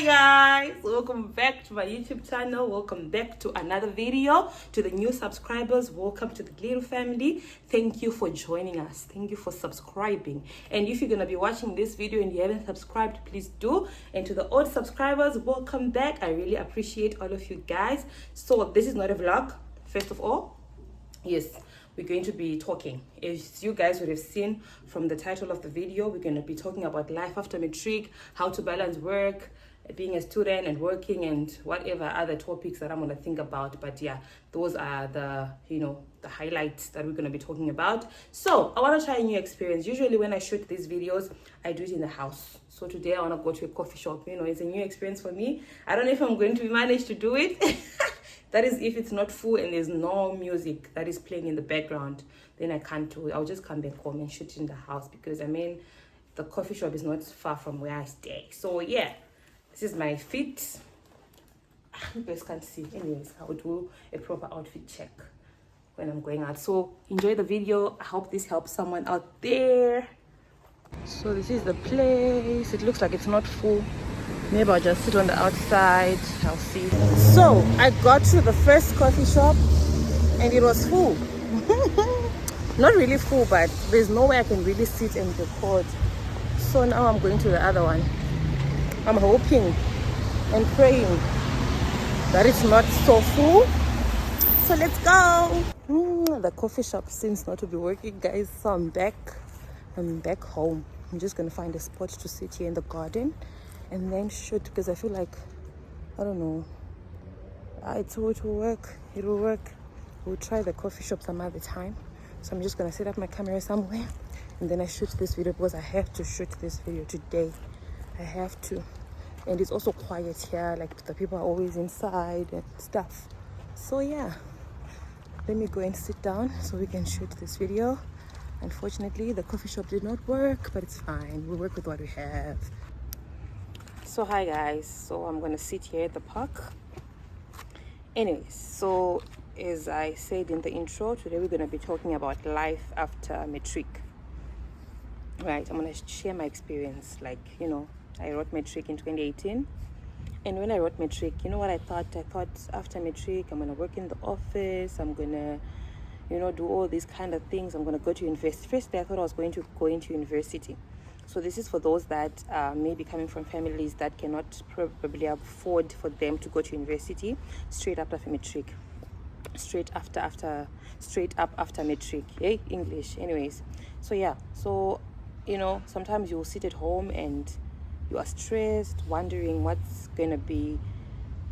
Guys, welcome back to my YouTube channel. Welcome back to another video. To the new subscribers, welcome to the little family. Thank you for joining us. Thank you for subscribing. And if you're gonna be watching this video and you haven't subscribed, please do. And to the old subscribers, welcome back. I really appreciate all of you guys. So this is not a vlog, first of all. Yes, we're going to be talking. As you guys would have seen from the title of the video, we're going to be talking about life after matric, how to balance work, being a student and working, and whatever other topics that I'm going to think about. But yeah, those are the the highlights that we're going to be talking about. So I want to try a new experience. Usually when I shoot these videos, I do it in the house. So today I want to go to a coffee shop. It's a new experience for me. I don't know if I'm going to manage to do it. That is if it's not full and there's no music that is playing in the background, then I can't do it. I'll just come back home and shoot in the house, because the coffee shop is not far from where I stay. So yeah, this is my fit. You guys can't see. Anyways, I will do a proper outfit check when I'm going out. So enjoy the video. I hope this helps someone out there. So this is the place. It looks like it's not full. Maybe I'll just sit on the outside. I'll see. So I got to the first coffee shop and it was full. Not really full, but there's no way I can really sit and record. So now I'm going to the other one. I'm hoping and praying that it's not so full. So let's go. The coffee shop seems not to be working, guys. So I'm back home. I'm just gonna find a spot to sit here in the garden and then shoot, because I feel like, I don't know, it will work. We'll try the coffee shop some other time. So I'm just gonna set up my camera somewhere and then I shoot this video, because I have to shoot this video today. I have to. And it's also quiet here, like the people are always inside and stuff. So yeah, let me go and sit down so we can shoot this video. Unfortunately, the coffee shop did not work, but it's fine. We'll work with what we have. So hi guys, so I'm gonna sit here at the park. Anyways, so as I said in the intro, today we're gonna be talking about life after matric. Right, I'm gonna share my experience. Like, I wrote matric in 2018, and when I wrote matric, you know what I thought? I thought after matric I'm gonna work in the office, I'm gonna do all these kind of things, I'm gonna go to university. First I thought I was going to go into university. So this is for those that may be coming from families that cannot probably afford for them to go to university straight up after matric. Straight up after matric. Hey, English. Anyways, so yeah, so sometimes you'll sit at home and you are stressed, wondering what's gonna be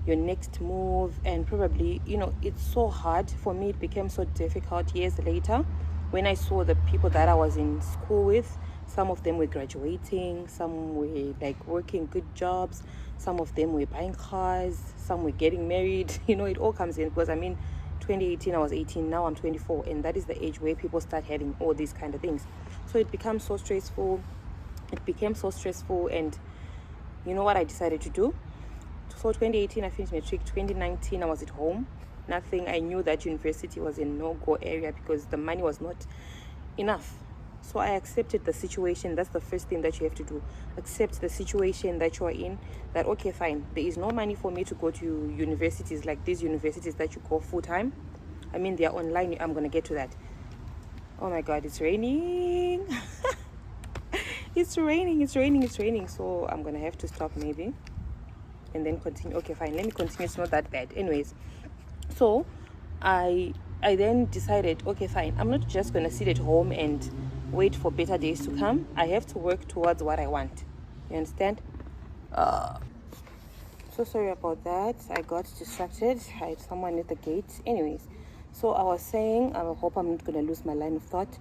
your next move, and probably it's so hard. For me, it became so difficult years later when I saw the people that I was in school with. Some of them were graduating, some were like working good jobs, some of them were buying cars, some were getting married. It all comes in, because 2018 I was 18, now I'm 24, and that is the age where people start having all these kind of things. So it becomes so stressful. It became so stressful, and you know what I decided to do? So 2018 I finished matric. 2019 I was at home, nothing. I knew that university was a no-go area because the money was not enough. So I accepted the situation. That's the first thing that you have to do. Accept the situation that you are in. That, okay, fine, there is no money for me to go to universities like these universities that you go full-time. They are online. I'm going to get to that. Oh my God, it's raining. It's raining. So I'm going to have to stop maybe and then continue. Okay, fine, let me continue. It's not that bad. Anyways, so I then decided, okay, fine, I'm not just going to sit at home and wait for better days to come. I have to work towards what I want. You understand? So sorry about that. I got distracted. I had someone at the gate. Anyways, so I was saying, I hope I'm not going to lose my line of thought.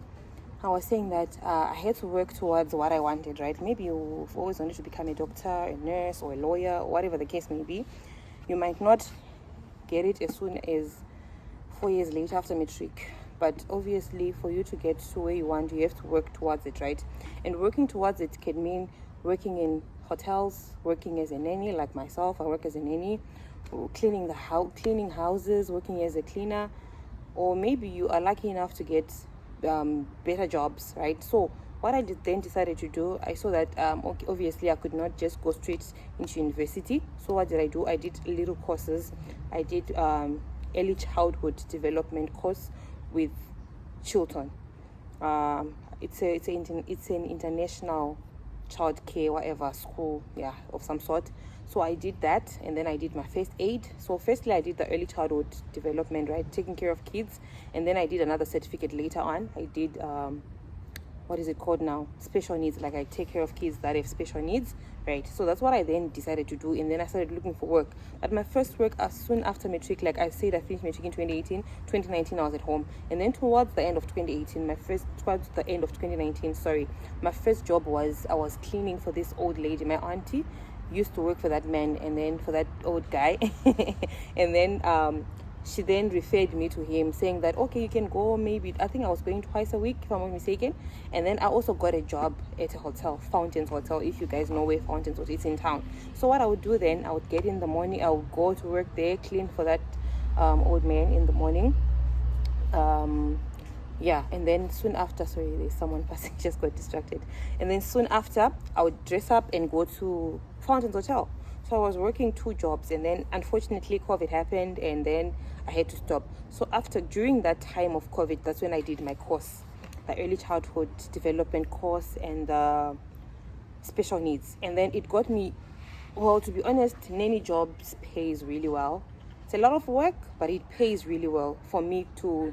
I was saying that I had to work towards what I wanted, right? Maybe you've always wanted to become a doctor, a nurse, or a lawyer, or whatever the case may be. You might not get it as soon as 4 years later after matric. But obviously, for you to get to where you want, you have to work towards it, right? And working towards it can mean working in hotels, working as a nanny, like myself. I work as a nanny, or cleaning houses, working as a cleaner, or maybe you are lucky enough to get better jobs, right? So what I then decided to do, I saw that okay, obviously I could not just go straight into university. So what did I do? I did little courses. I did early childhood development course with Chilton. It's an international child care whatever school, yeah, of some sort. So I did that, and then I did my first aid. So firstly I did the early childhood development, right, taking care of kids, and then I did another certificate later on. I did what is it called now, special needs, like I take care of kids that have special needs, right? So that's what I then decided to do, and then I started looking for work. But my first work, soon after Matric, like I said, I finished Matric in 2019 I was at home, and then towards the end of 2019 my first job was, I was cleaning for this old lady. My auntie used to work for that man, and then for that old guy and then she then referred me to him, saying that okay, you can go, maybe I think I was going twice a week if I'm not mistaken. And then I also got a job at a hotel, Fountains Hotel, if you guys know where Fountains was. It's in town. So what I would do then, I would get in the morning, I would go to work there, clean for that old man in the morning. Yeah, and then soon after, sorry, there's someone passing, just got distracted. And then soon after, I would dress up and go to Fountains Hotel. So I was working 2 jobs, and then unfortunately COVID happened, and then I had to stop. So during that time of COVID, that's when I did my course, the early childhood development course and the special needs. And then it got me, well, to be honest, nanny jobs pays really well. It's a lot of work, but it pays really well for me to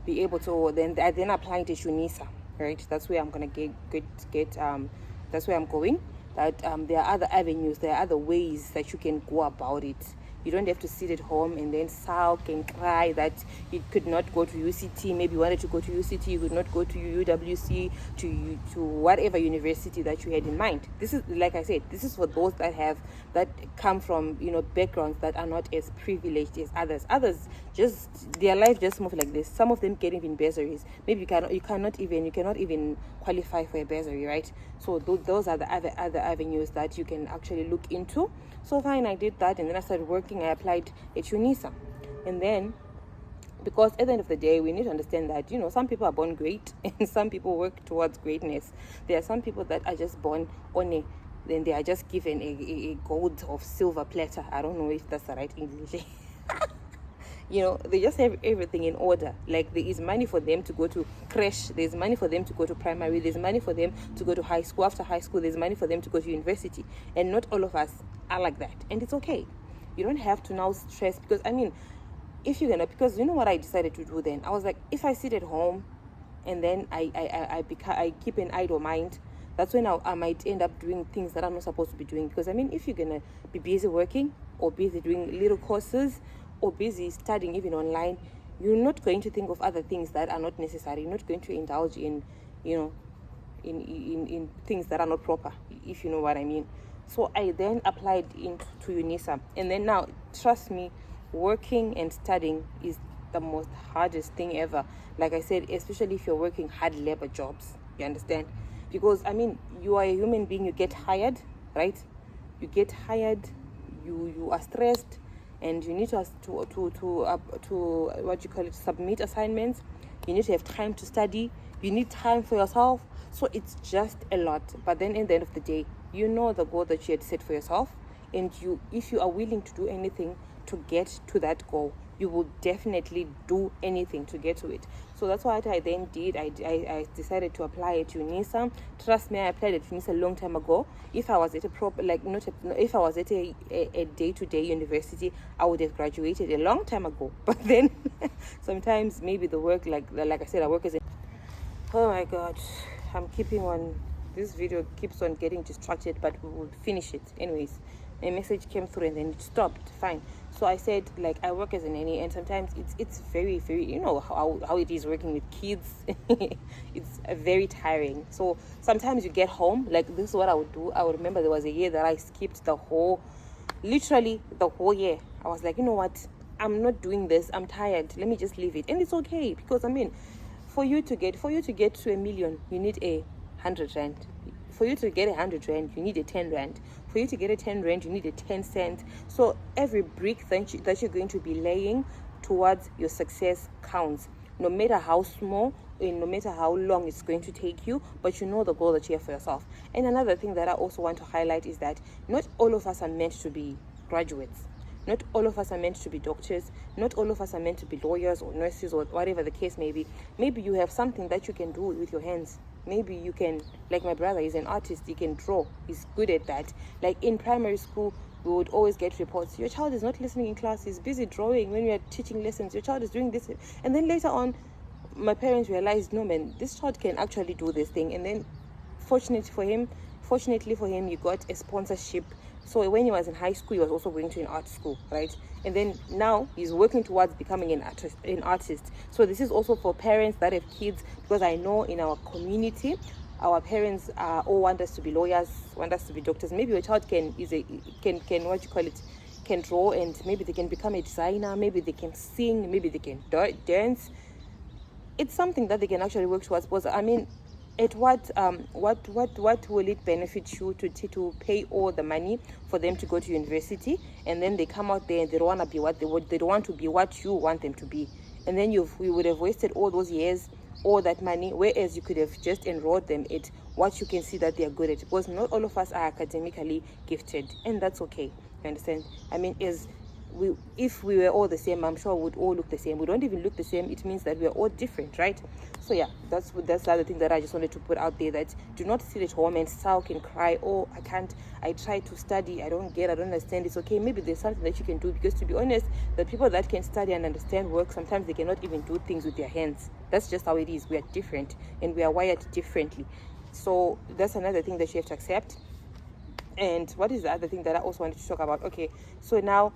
be able to then apply to Unisa, right? That's where I'm gonna get that's where I'm going. That there are other avenues, there are other ways that you can go about it. You don't have to sit at home and then sulk and cry that you could not go to UCT. Maybe you wanted to go to UCT, you could not go to UWC, to whatever university that you had in mind. This is, like I said, this is for those that come from, you know, backgrounds that are not as privileged as others. Others, just their life just move like this. Some of them get even bursaries. Maybe you cannot even qualify for a bursary, right? So those are the other avenues that you can actually look into. So fine, I did that, and then I started working. I applied at Unisa, and then, because at the end of the day, we need to understand that, you know, some people are born great and some people work towards greatness. There are some people that are just born on then they are just given a gold or silver platter. I don't know if that's the right English. You know, they just have everything in order. Like, there is money for them to go to creche, there's money for them to go to primary, there's money for them to go to high school. After high school, there's money for them to go to university. And not all of us are like that, and it's okay. You don't have to now stress, because I mean, if you're gonna, because you know what I decided to do then, I was like, if I sit at home and then I keep an idle mind, that's when I might end up doing things that I'm not supposed to be doing. Because I mean, if you're gonna be busy working, or busy doing little courses, or busy studying even online, you're not going to think of other things that are not necessary. You're not going to indulge in, you know, in things that are not proper, if you know what I mean. So I then applied into Unisa, and then now, trust me, working and studying is the most hardest thing ever. Like I said, especially if you're working hard labor jobs, you understand? Because I mean, you are a human being, you get tired, right? You get tired, you are stressed, and you need to what you call it, submit assignments. You need to have time to study, you need time for yourself. So it's just a lot. But then at the end of the day, you know the goal that you had set for yourself, and if you are willing to do anything to get to that goal, you will definitely do anything to get to it. So that's what I then did. I decided to apply at Unisa. Trust me, I applied at Unisa a long time ago. If I was at if I was at a day-to-day university, I would have graduated a long time ago. But then sometimes maybe the work, like I said, I work as a, oh my god, I'm keeping on, this video keeps on getting distracted, but we will finish it anyways. A message came through and then it stopped. Fine. So I said, like, I work as a nanny, and sometimes it's very, very, you know how it is working with kids. It's very tiring. So sometimes you get home, like, this is what I would do. I would remember there was a year that I skipped literally the whole year. I was like, you know what, I'm not doing this, I'm tired, let me just leave it. And it's okay, because I mean, for you to get to 1 million, you need 100 rand. For you to get 100 rand, you need 10 rand. For you to get 10 rand, you need 10 cents. So every brick that you're going to be laying towards your success counts. no matter how small and no matter how long it's going to take you, but you know the goal that you have for yourself. And another thing that I also want to highlight is that not all of us are meant to be graduates. Not all of us are meant to be doctors. Not all of us are meant to be lawyers or nurses or whatever the case may be. Maybe you have something that you can do with your hands. Maybe you can, like my brother, he's an artist, he can draw, he's good at that. Like in primary school, we would always get reports, your child is not listening in class, he's busy drawing when we are teaching lessons, your child is doing this. And then later on, my parents realized, no man, this child can actually do this thing. And then fortunately for him, he got a sponsorship. So when he was in high school, he was also going to an art school, right? And then now he's working towards becoming an artist. So this is also for parents that have kids, because I know in our community, our parents all want us to be lawyers, want us to be doctors. Maybe your child can draw, and maybe they can become a designer, maybe they can sing, maybe they can dance. It's something that they can actually work towards. Because I mean, at what will it benefit you to pay all the money for them to go to university, and then they come out there and they don't want to be they don't want to be what you want them to be, and then we would have wasted all those years, all that money, whereas you could have just enrolled them at what you can see that they are good at. Because not all of us are academically gifted, and that's okay. You understand? I mean, if we were all the same, I'm sure we would all look the same. We don't even look the same. It means that we are all different, right? So yeah, that's the other thing that I just wanted to put out there, that do not sit at home and sulk and cry, oh, I can't, I try to study, I don't understand. It's okay, maybe there's something that you can do. Because to be honest, the people that can study and understand work, sometimes they cannot even do things with their hands. That's just how it is. We are different and we are wired differently. So that's another thing that you have to accept. And what is the other thing that I also wanted to talk about? Okay, so now,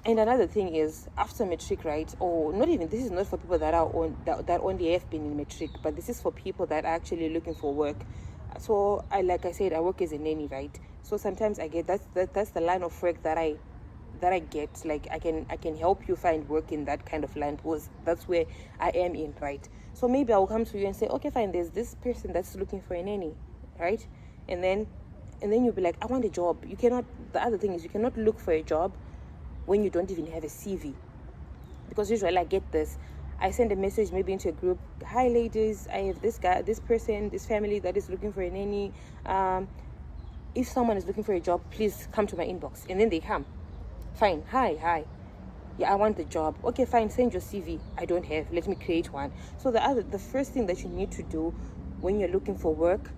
and another thing is, after Matric, right? Or not even, this is not for people that only have been in Matric, but this is for people that are actually looking for work. So like I said, I work as a nanny, right? So sometimes I get that's the line of work that I get. Like I can help you find work in that kind of line, because that's where I am in, right? So maybe I will come to you and say, okay, fine, there's this person that's looking for a nanny, right? And then you'll be like, I want a job. You cannot. The other thing is, you cannot look for a job when you don't even have a CV. Because usually I get this, I send a message maybe into a group, hi ladies, I have this guy, this person, this family that is looking for a nanny. If someone is looking for a job, please come to my inbox. And then they come. Fine, hi, yeah, I want the job. Okay, fine, send your CV. I don't have, let me create one. So the first thing that you need to do when you're looking for work,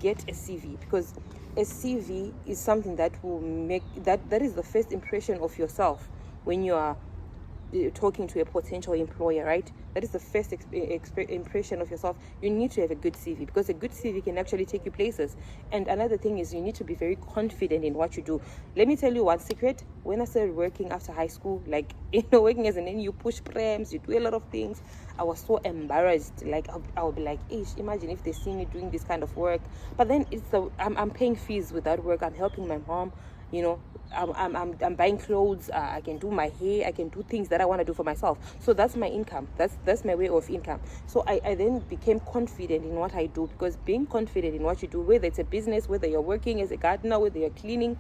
get a CV. Because a CV is something that will make that is the first impression of yourself when you are talking to a potential employer, right? That is the first impression of yourself. You need to have a good CV, because a good CV can actually take you places. And another thing is, you need to be very confident in what you do. Let me tell you one secret. When I started working after high school, like, working as a nanny, you push prams, you do a lot of things. I was so embarrassed. Like, I'll be like, imagine if they see me doing this kind of work. But then I'm paying fees with that work. I'm helping my mom. I'm buying clothes. I can do my hair. I can do things that I want to do for myself. So that's my income. That's my way of income. So I then became confident in what I do, because being confident in what you do, whether it's a business, whether you're working as a gardener, whether you're cleaning,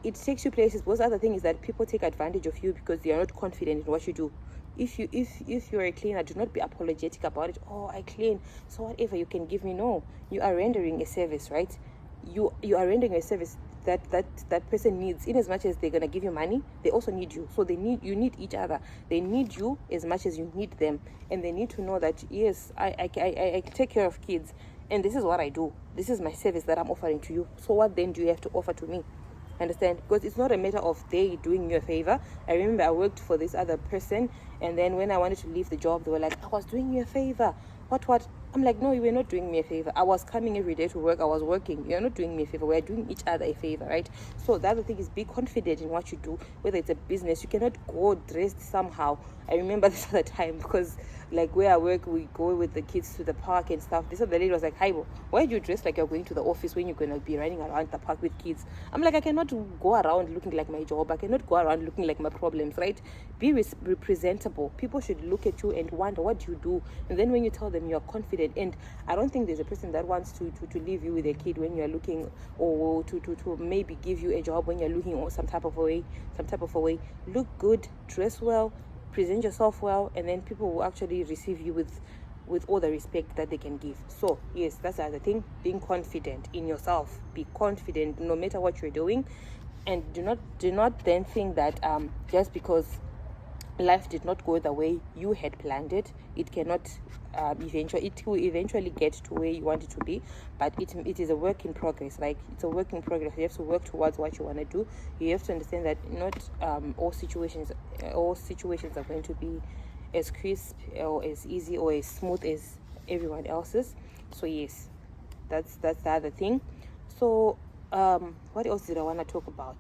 it takes you places. Because the other thing is that people take advantage of you because they are not confident in what you do. If you're a cleaner, do not be apologetic about it. Oh, I clean, so whatever you can give me. No, you are rendering a service, right? You are rendering a service that person needs. In as much as they're gonna give you money, they also need you. So you need each other. They need you as much as you need them, and they need to know that yes, I take care of kids, and this is what I do. This is my service that I'm offering to you. So what then do you have to offer to me? Understand? Because it's not a matter of they doing you a favor. I remember I worked for this other person, and then when I wanted to leave the job, they were like, I was doing you a favor. What? I'm like, no, you were not doing me a favor. I was coming every day to work. I was working. You're not doing me a favor. We're doing each other a favor, right? So the other thing is, be confident in what you do. Whether it's a business, you cannot go dressed somehow. I remember this other time, because like where I work, we go with the kids to the park and stuff. This other lady was like, hi, why do you dress like you're going to the office when you're going to be running around the park with kids? I'm like, I cannot go around looking like my job. I cannot go around looking like my problems, right? Be representable. People should look at you and wonder what you do. And then when you tell them, you're confident. And I don't think there's a person that wants to leave you with a kid when you're looking, or to maybe give you a job when you're looking, or some type of a way. Look good, dress well, present yourself well, and then people will actually receive you with all the respect that they can give. So yes, that's the other thing, being confident in yourself. Be confident no matter what you're doing, and do not then think that just because life did not go the way you had planned it, it cannot it will eventually get to where you want it to be. But it is a work in progress. Like, it's a work in progress. You have to work towards what you want to do. You have to understand that not all situations are going to be as crisp or as easy or as smooth as everyone else's. So yes, that's the other thing. So what else did I want to talk about?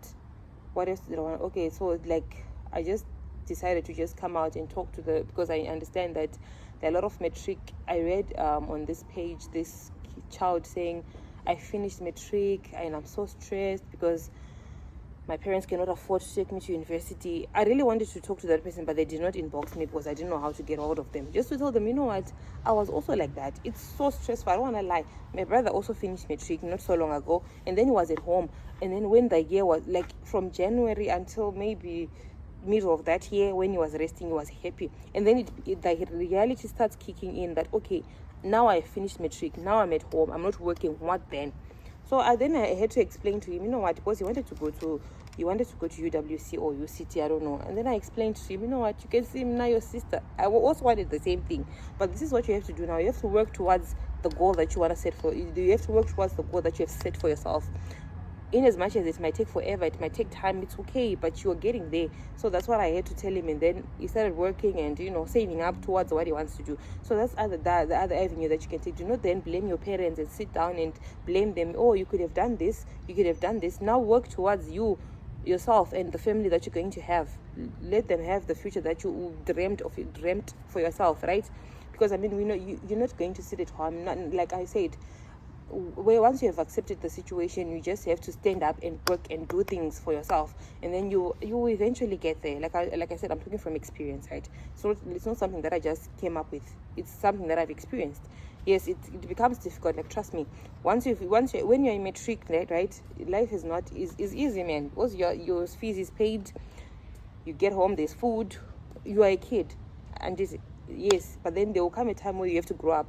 Okay, so like, I just decided to just come out and talk to because I understand that there are a lot of Matric. I read on this page this child saying, I finished Matric and I'm so stressed because my parents cannot afford to take me to university. I really wanted to talk to that person, but they did not inbox me because I didn't know how to get hold of them. Just to tell them, you know what, I was also like that. It's so stressful. I don't want to lie. My brother also finished Matric not so long ago, and then he was at home. And then when the year was, like, from January until maybe middle of that year, when he was resting, he was happy. And then the reality starts kicking in that, okay, now I finished Matric, now I'm at home, I'm not working, what then? So I had to explain to him, you know what, because he wanted to go to UWC or UCT, I don't know. And then I explained to him, you know what, you can see him now, your sister. I also wanted the same thing. But this is what you have to do now. You have to work towards the goal that you want to set for you. You have to work towards the goal that you have set for yourself. In as much as it might take forever, it might take time, it's okay, but you're getting there. So that's what I had to tell him. And then he started working and, saving up towards what he wants to do. So that's the other avenue that you can take. Do not then blame your parents and sit down and blame them. Oh, you could have done this, you could have done this. Now work towards yourself and the family that you're going to have. Let them have the future that you dreamt for yourself, right? Because we know you're not going to sit at home. Like I said, where once you have accepted the situation, you just have to stand up and work and do things for yourself, and then you will eventually get there. Like I said, I'm talking from experience, right? So it's not something that I just came up with. It's something that I've experienced. Yes, it becomes difficult. Like, trust me, when you're in Matric, right, life is easy, man. Because your fees is paid, you get home, there's food, you are a kid, and yes, but then there will come a time where you have to grow up.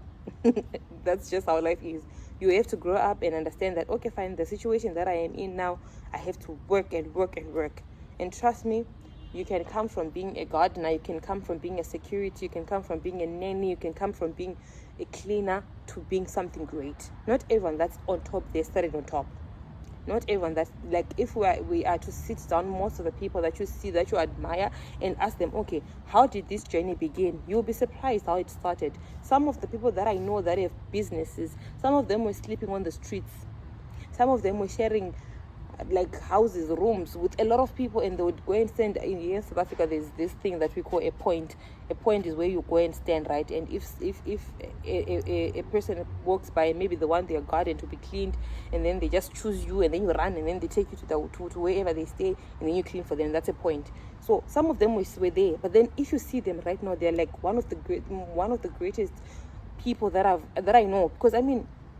That's just how life is. You have to grow up and understand that, okay, fine, the situation that I am in now, I have to work and work and work. And trust me, you can come from being a gardener, you can come from being a security, you can come from being a nanny, you can come from being a cleaner to being something great. Not everyone that's on top, they started on top. Not everyone that's, like, if we are to sit down, most of the people that you see, that you admire, and ask them, okay, how did this journey begin? You'll be surprised how it started. Some of the people that I know that have businesses, some of them were sleeping on the streets. Some of them were sharing like houses, rooms with a lot of people, and they would go and stand. In South Africa, there's this thing that we call a point. A point is where you go and stand, right? And if a person walks by, maybe they want their garden to be cleaned, and then they just choose you, and then you run, and then they take you to wherever they stay, and then you clean for them. That's a point. So some of them were there, but then if you see them right now, they're like one of the greatest people that I know, because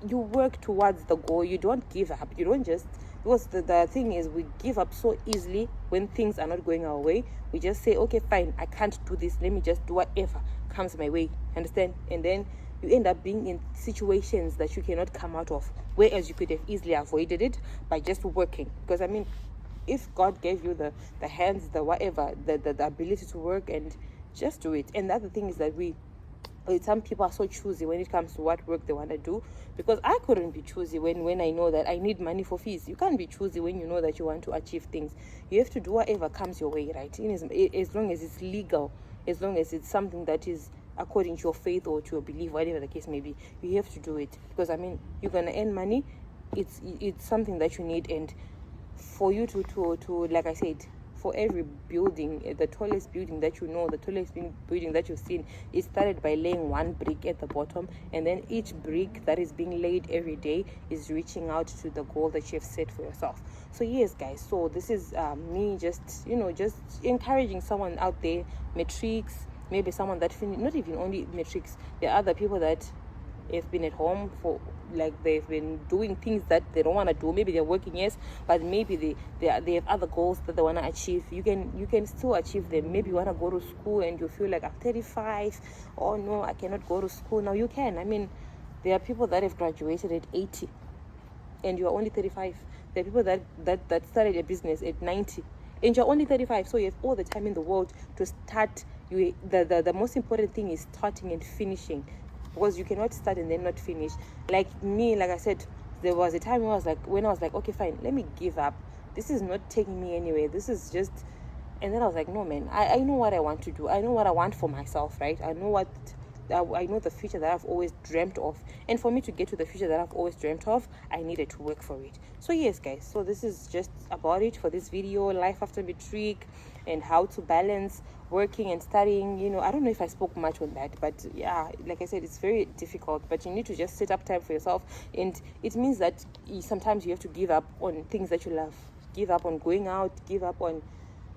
you work towards the goal. You don't give up. You don't just, because the thing is, we give up so easily when things are not going our way. We just say, okay, fine, I can't do this, let me just do whatever comes my way. Understand? And then you end up being in situations that you cannot come out of, whereas you could have easily avoided it by just working. Because if God gave you the hands, the whatever, the ability to work, and just do it. And the other thing is that some people are so choosy when it comes to what work they want to do, because I couldn't be choosy when I know that I need money for fees. You can't be choosy when you know that you want to achieve things. You have to do whatever comes your way, right? As long as it's legal, as long as it's something that is according to your faith or to your belief, whatever the case may be, you have to do it. Because you're gonna earn money. It's something that you need, and for you to like I said, for every building, the tallest building that you know, the tallest building that you've seen, it started by laying one brick at the bottom, and then each brick that is being laid every day is reaching out to the goal that you have set for yourself. So yes, guys, so this is me just encouraging someone out there, Matrix, maybe someone that not even only Matrix, there are other people that have been at home for like they've been doing things that they don't want to do. Maybe they're working, yes, but maybe they have other goals that they want to achieve. You can still achieve them. Maybe you want to go to school and you feel like I'm 35. Oh no, I cannot go to school now. You can. I mean, there are people that have graduated at 80 and you're only 35. There are people that started a business at 90 and you're only 35. So you have all the time in the world to start. The most important thing is starting and finishing, because you cannot start and then not finish. Like me, like I said, there was a time when I was like, okay, fine, let me give up. This is not taking me anywhere. This is just... And then I was like, no, man, I know what I want to do. I know what I want for myself, right? I know the future that I've always dreamt of. And for me to get to the future that I've always dreamt of, I needed to work for it. So yes, guys, so this is just about it for this video, life after Matric, and how to balance working and studying. I don't know if I spoke much on that, but yeah, like I said, it's very difficult, but you need to just set up time for yourself. And it means that sometimes you have to give up on things that you love, give up on going out, give up on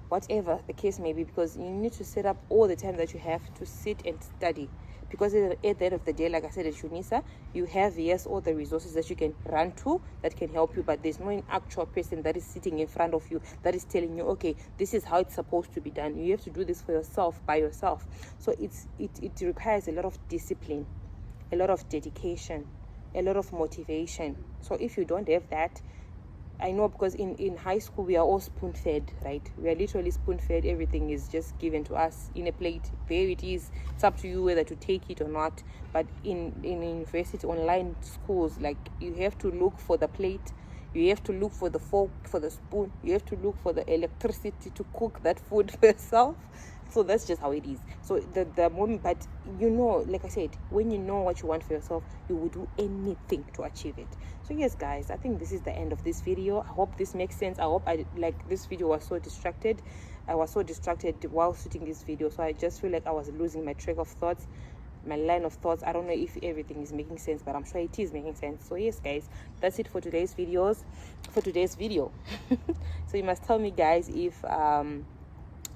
whatever the case may be, because you need to set up all the time that you have to sit and study. Because at the end of the day, like I said, at Unisa, you have, yes, all the resources that you can run to that can help you, but there's no actual person that is sitting in front of you that is telling you, okay, this is how it's supposed to be done. You have to do this for yourself, by yourself. So it requires a lot of discipline, a lot of dedication, a lot of motivation. So if you don't have that, I know, because in high school we are all spoon-fed, right? We are literally spoon-fed. Everything is just given to us in a plate. There it is. It's up to you whether to take it or not. But in university, online schools, like, you have to look for the plate. You have to look for the fork, for the spoon. You have to look for the electricity to cook that food for yourself. So that's just how it is. So the moment, but like I said, when you know what you want for yourself, you will do anything to achieve it. So yes, guys, I think this is the end of this video. I hope this makes sense. I hope this video was so distracted. I was so distracted while shooting this video, so I just feel like I was losing my track of thoughts, my line of thoughts. I don't know if everything is making sense, but I'm sure it is making sense. So yes, guys, that's it for today's video. So you must tell me, guys, if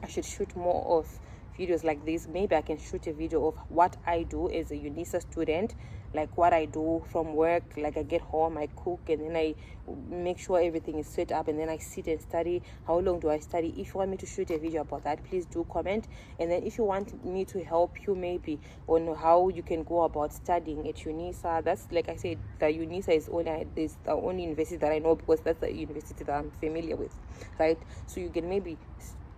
I should shoot more of videos like this. Maybe I can shoot a video of what I do as a Unisa student, like what I do from work. Like, I get home, I cook, and then I make sure everything is set up, and then I sit and study. How long do I study? If you want me to shoot a video about that, please do comment. And then if you want me to help you maybe on how you can go about studying at Unisa, that's, like I said, the Unisa is the only university that I know, because that's the university that I'm familiar with, right? So you can maybe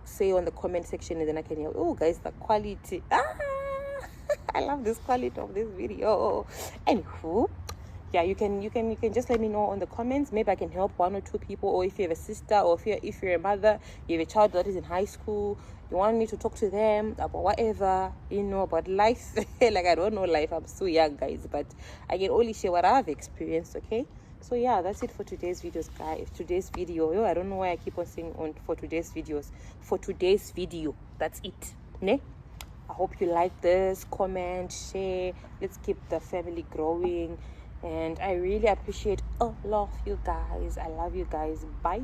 say on the comment section, and then I can hear, oh guys, the quality, I love this quality of this video. Anywho, yeah, you can just let me know on the comments. Maybe I can help one or two people. Or if you have a sister, or if you're a mother, you have a child that is in high school, you want me to talk to them about whatever, about life. Like, I don't know life, I'm so young, guys, but I can only share what I've experienced. Okay, so yeah, that's it for today's videos, guys. Today's video, I don't know why I keep on saying for today's videos. For today's video, that's it. Ne? I hope you like this. Comment, share. Let's keep the family growing. And I really appreciate all of you guys. I love you guys. Bye.